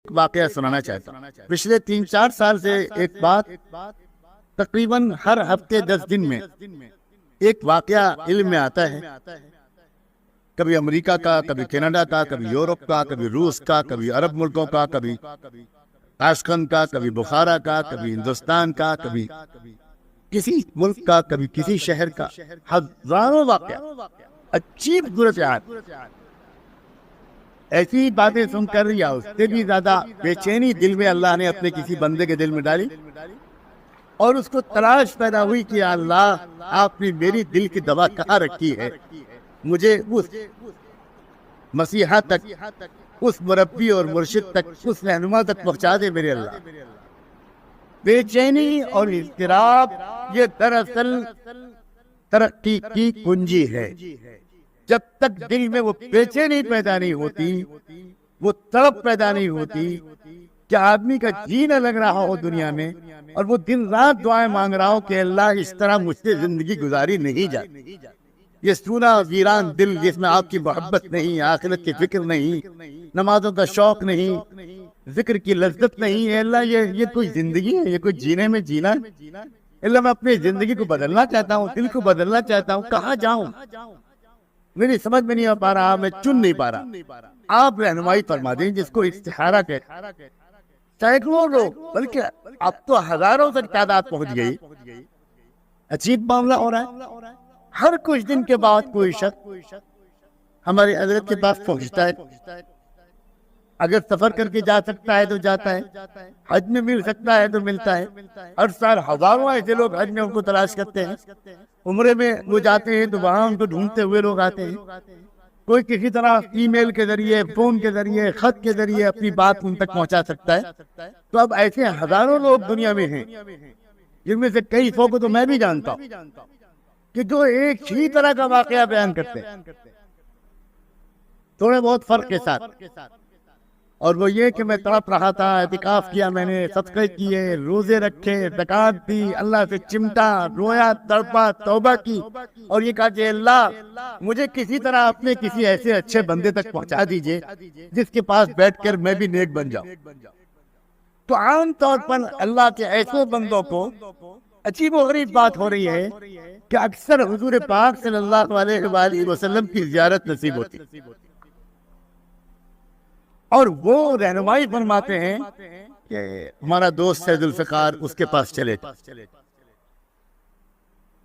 واقعہ سنانا چاہتا ہوں۔ پچھلے 3-4 سال سے ایک بات تقریباً ہر ہفتے 10 دن میں ایک واقعہ علم میں آتا ہے، کبھی امریکہ کا، کبھی کینیڈا کا، کبھی یورپ کا، کبھی روس کا، کبھی عرب ملکوں کا، کبھی تاشقند کا، کبھی بخارا کا، کبھی ہندوستان کا، کبھی کسی ملک کا، کبھی کسی شہر کا، ہزاروں واقعہ، عجیب صورتحال۔ ایسی باتیں سن کر یا اس سے بھی زیادہ بے چینی دل میں اللہ نے اپنے کسی بندے کے دل میں ڈالی، اور اس کو تلاش پیدا ہوئی کہ یا اللہ، آپ نے میری دل کی دوا کہاں رکھی ہے، مجھے اس مسیحا تک، اس مربی اور مرشد تک، اس رہنما تک پہنچا دے میرے اللہ۔ بے چینی اور اضطراب یہ دراصل ترقی کی کنجی ہے۔ جب تک دل میں وہ بے چینی پیدا نہیں ہوتی، وہ تڑپ پیدا نہیں ہوتی کہ آدمی کا جی نہ لگ رہا ہو دنیا میں، اور وہ دن رات دعائیں مانگ رہا ہو کہ اللہ اس طرح مجھ سے زندگی گزاری نہیں جاتی۔ یہ سونا ویران دل جس میں آپ کی محبت نہیں، آخرت کی فکر نہیں، نمازوں کا شوق نہیں، ذکر کی لذت نہیں ہے، اللہ یہ کوئی زندگی ہے؟ یہ کوئی جینے میں جینا ہے؟ اللہ میں اپنی زندگی کو بدلنا چاہتا ہوں، دل کو بدلنا چاہتا ہوں، کہاں جاؤں؟ میری سمجھ میں نہیں آ پا رہا، میں چن نہیں پا رہا۔ آپ رہنمائی فرما دیں، جس کو استخارہ کہتے ہیں۔ سینکڑوں لوگ، بلکہ اب تو ہزاروں تک تعداد پہنچ گئی۔ عجیب معاملہ ہو رہا ہے، ہر کچھ دن کے بعد کوئی شخص ہمارے حضرت کے پاس پہنچتا ہے۔ اگر سفر کر کے جا سکتا ہے تو جاتا ہے، حج میں مل سکتا ہے تو ملتا ہے۔ ہر سال ہزاروں ایسے لوگ حج میں ان کو تلاش کرتے ہیں، عمرے میں وہ جاتے ہیں تو وہاں ان کو ڈھونڈتے ہوئے لوگ آتے ہیں۔ کوئی کسی طرح ای میل کے ذریعے، فون کے ذریعے، خط کے ذریعے اپنی بات ان تک پہنچا سکتا ہے۔ تو اب ایسے ہزاروں لوگ دنیا میں ہیں، جن میں سے کئی سو کو تو میں بھی جانتا ہوں، کہ جو ایک ہی طرح کا واقعہ بیان کرتے ہیں، تھوڑے بہت فرق کے ساتھ، اور وہ یہ کہ میں تڑپ رہا تھا، اعتکاف کیا میں نے، صدقے کیے، روزے رکھے، زکات دی، اللہ سے چمٹا، رویا، تڑپا، توبہ کی، اور یہ کہا کہ اللہ مجھے کسی طرح اپنے کسی ایسے اچھے بندے تک پہنچا دیجئے جس کے پاس بیٹھ کر میں بھی نیک بن جاؤں۔ تو عام طور پر اللہ کے ایسے بندوں کو عجیب و غریب بات ہو رہی ہے کہ اکثر حضور پاک صلی اللہ علیہ وآلہ وسلم کی زیارت نصیب ہوتی، اور وہ رہنمائی فرماتے ہیں کہ ہمارا دوست ہے ذوالفقار، اس کے پاس چلے۔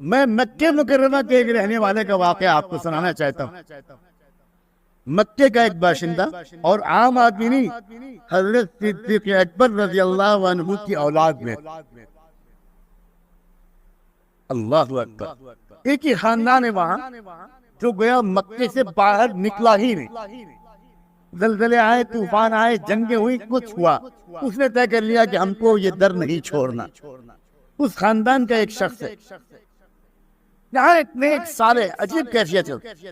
میں مکہ مکرمہ کے ایک رہنے والے کا واقعہ آپ کو سنانا چاہتا ہوں۔ مکے کا ایک باشندہ اور عام آدمی نہیں، حضرت صدیق اکبر رضی اللہ عنہ کی اولاد میں، اللہ اکبر، ایک ہی خاندان ہے وہاں، جو گویا مکے سے باہر نکلا ہی نہیں۔ زلزلے آئے، طوفان آئے، جنگیں ہوئی، کچھ ہوا، اس نے طے کر لیا کہ ہم کو یہ در نہیں چھوڑنا۔ اس خاندان کا ایک شخص ہے، یہاں ایک نیک صالح، عجیب کیفیت ہے،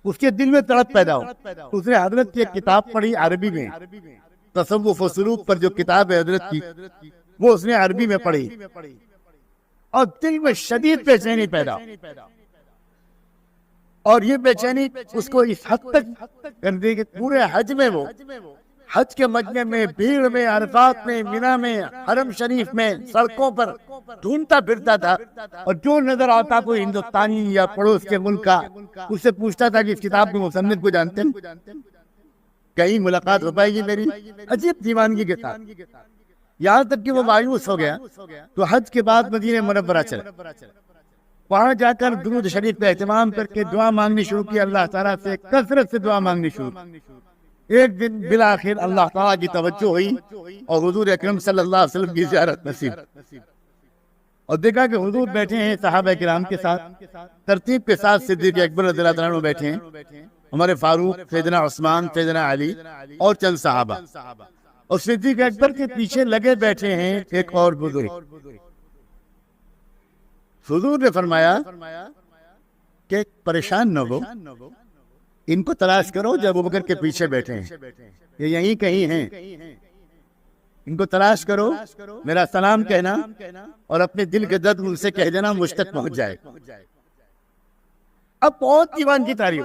اس کے دل میں تڑپ پیدا ہو۔ اس نے حضرت کی ایک کتاب پڑھی عربی میں، تصوف و سلوک پر جو کتاب ہے حضرت کی، وہ اس نے عربی میں پڑھی، اور دل میں شدید بے چینی پیدا ہو، اور یہ بے چینی اس کو اس حد تک کر دی کہ پورے حج میں، وہ حج کے مجمع میں، بھیڑ میں، عرفات میں، منی میں، حرم شریف میں، سڑکوں پر ڈھونڈتا پھرتا تھا، اور جو نظر آتا کوئی ہندوستانی یا پڑوس کے ملک کا، اس سے پوچھتا تھا کہ اس کتاب کے مصنف کو جانتے ہیں؟ کہیں ملاقات ہو پائے گی میری؟ عجیب دیوانگی کے ساتھ، یہاں تک کہ وہ مایوس ہو گیا۔ تو حج کے بعد مدینہ منورہ چلا، وہاں جا کر درود شریف کا اہتمام کر کے دعا مانگنی شروع کی، اللہ تعالیٰ سے کثرت سے دعا مانگنی شروع۔ ایک دن بالآخر اللہ تعالیٰ کی توجہ ہوئی، اور حضور اکرم صلی اللہ علیہ وسلم کی زیارت نصیب، اور دیکھا کہ حضور بیٹھے ہیں صحابہ کرام کے ساتھ، ترتیب کے ساتھ صدیق اکبر رضی اللہ عنہ بیٹھے ہیں، ہمارے فاروق، سیدنا عثمان، سیدنا علی اور چند صحابہ، اور صدیق اکبر کے پیچھے لگے بیٹھے ہیں ایک اور بزرگ۔ حضور نے فرمایا کہ پریشان نہ ہو، ان کو تلاش کرو جو ابوبکر کے پیچھے بیٹھے ہیں، یہ یہیں کہیں ہیں، ان کو تلاش کرو، میرا سلام کہنا، اور اپنے دل کے درد ان سے کہہ دینا مجھ تک پہنچ جائے۔ اب بہت دیوان کی تعریف،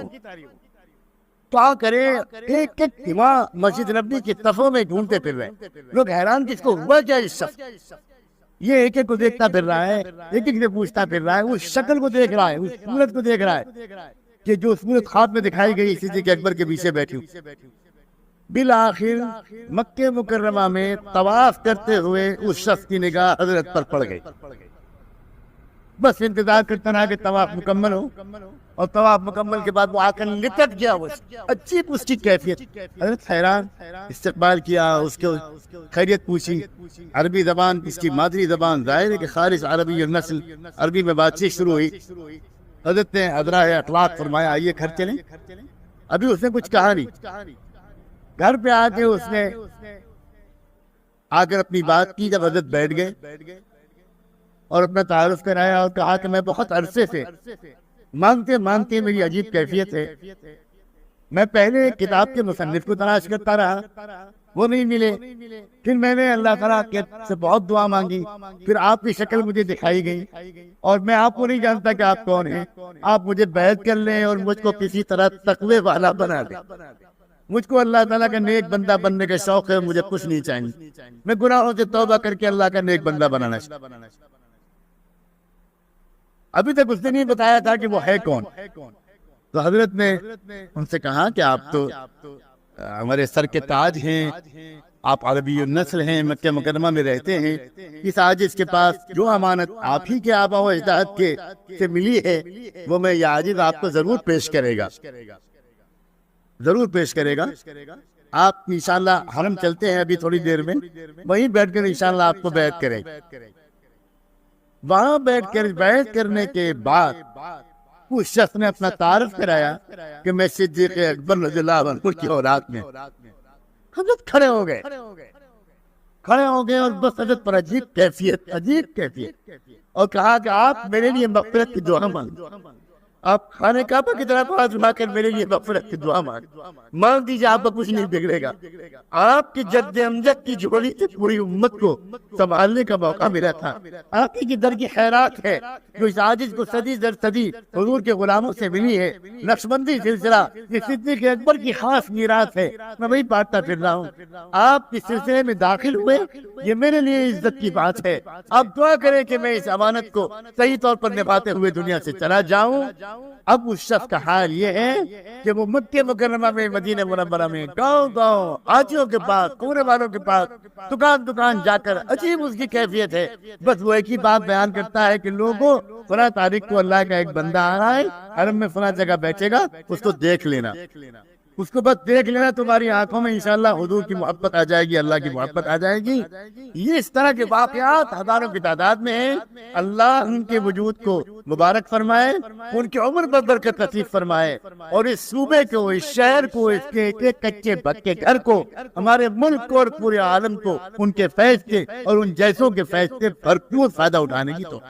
کیا کرے، ایک ایک امام مسجد نبوی کی صفوں میں ڈھونڈتے پھر رہے ہیں، لوگ حیران کہ اس کو ہوا کیا اس شخص، یہ ایک ایک کو دیکھتا پھر رہا ہے، ایک ایک سے پوچھتا پھر رہا ہے، اس شکل کو دیکھ رہا ہے، اس صورت کو دیکھ رہا ہے کہ جو صورت خواب میں دکھائی گئی صدیق اکبر کے پیچھے بیٹھی ہوں۔ بالآخر مکہ مکرمہ میں طواف کرتے ہوئے اس شخص کی نگاہ حضرت پر پڑ گئی، بس انتظار کرتا رہا کہ طواف مکمل ہو، اور طواف مکمل کے بعد وہ آ کر لپٹ گیا، وہ عجیب اس کی کیفیت، حضرت حیران، استقبال کیا، اس کو خیریت پوچھی، عربی زبان اس کی مادری زبان، ظاہر ہے کہ خارج عربی اور نسل، عربی میں بات چیت شروع ہوئی، حضرت نے ادراء اطلاق فرمایا آئیے گھر چلیں، ابھی اس نے کچھ کہا نہیں، گھر پہ آ کے اس نے آ کر اپنی بات کی، جب حضرت بیٹھ گئے اور اپنا تعارف کرایا اور کہا کہ میں بہت عرصے سے مانگتے مانگتے میری عجیب کیفیت ہے، میں پہلے کتاب کے مصنف کو تلاش کرتا رہا، وہ نہیں ملے، پھر میں نے اللہ تعالیٰ سے بہت دعا مانگی، پھر آپ کی شکل مجھے دکھائی گئی، اور میں آپ کو نہیں جانتا کہ آپ کون ہیں، آپ مجھے بیعت کر لیں اور مجھ کو کسی طرح تقوی والا بنا دیں، مجھ کو اللہ تعالیٰ کا نیک بندہ بننے کا شوق ہے، مجھے کچھ نہیں چاہیے، میں گناہوں سے توبہ کر کے اللہ کا نیک بندہ بنانا چاہتا ہوں۔ ابھی تک اس نے نہیں بتایا تھا کہ وہ ہے کون، تو حضرت نے ان سے کہا کہ آپ تو ہمارے سر کے تاج ہیں، آپ عربی النسل ہیں، مکہ مکرمہ میں رہتے ہیں، اس عاجز کے پاس جو امانت آپ ہی کے آباء و اجداد کے سے ملی ہے وہ میں یہ عاجز آپ کو ضرور پیش کرے گا، ضرور پیش کرے گا۔ آپ انشاءاللہ حرم چلتے ہیں ابھی تھوڑی دیر میں، وہیں بیٹھ کر انشاءاللہ آپ کو بیعت کریں گے۔ وہاں بیعت کرنے کے بعد اس شخص نے اپنا تعارف کرایا کہ میں صدیق اکبر رضی اللہ عنہ کی اولاد میں، حضرت کھڑے ہو گئے اور بس حضرت پر عجیب کیفیت اور کہا کہ آپ میرے لیے مغفرت کی دعا مانگیں، آپ خانہ کعبہ کی طرف ہاتھ اٹھا کر میرے لیے مغفرت کی دعا مانگ دیجیے، آپ کو کچھ نہیں بگڑے گا۔ آپ کی جد امجد کی جھولی سے پوری امت کو سنبھالنے کا موقع ملا تھا، آپ کی در کی خیرات ہے جو اس عاجز کو صدی در صدی حضور کے غلاموں سے ملی ہے، نقشبندی سلسلہ یہ صدیق اکبر کی خاص میراث ہے، میں وہی بانٹتا پھر رہا ہوں۔ آپ اس سلسلے میں داخل ہوئے، یہ میرے لیے عزت کی بات ہے، آپ دعا کریں کہ میں اس امانت کو صحیح طور پر نبھاتے ہوئے دنیا سے چلا جاؤں۔ اب اس شخص کا حال یہ ہے کہ وہ مکہ مکرمہ میں، مدینہ منورہ میں گاؤں گاؤں، حاجیوں کے پاس، کونے والوں کے پاس، دکان دکان جا کر عجیب اس کی کیفیت ہے، بس وہ ایک ہی بات بیان کرتا ہے کہ لوگوں فلاں تاریخ کو اللہ کا ایک بندہ آ رہا ہے، حرم میں فلاں جگہ بیٹھے گا، اس کو دیکھ لینا، اس کو بس دیکھ لینا، تمہاری آنکھوں میں انشاءاللہ حضور کی محبت آ جائے گی، اللہ کی محبت آ جائے گی۔ یہ اس طرح کے واقعات ہزاروں کی تعداد میں ہیں۔ اللہ ان کے وجود کو مبارک فرمائے، ان کی عمر پر برکت نصیب فرمائے، اور اس صوبے کو، اس شہر کو، اس کے ایک کچے پکے گھر کو، ہمارے ملک کو اور پورے عالم کو ان کے فیض سے اور ان جیسوں کے فیض سے بھرپور فائدہ اٹھانے کی تو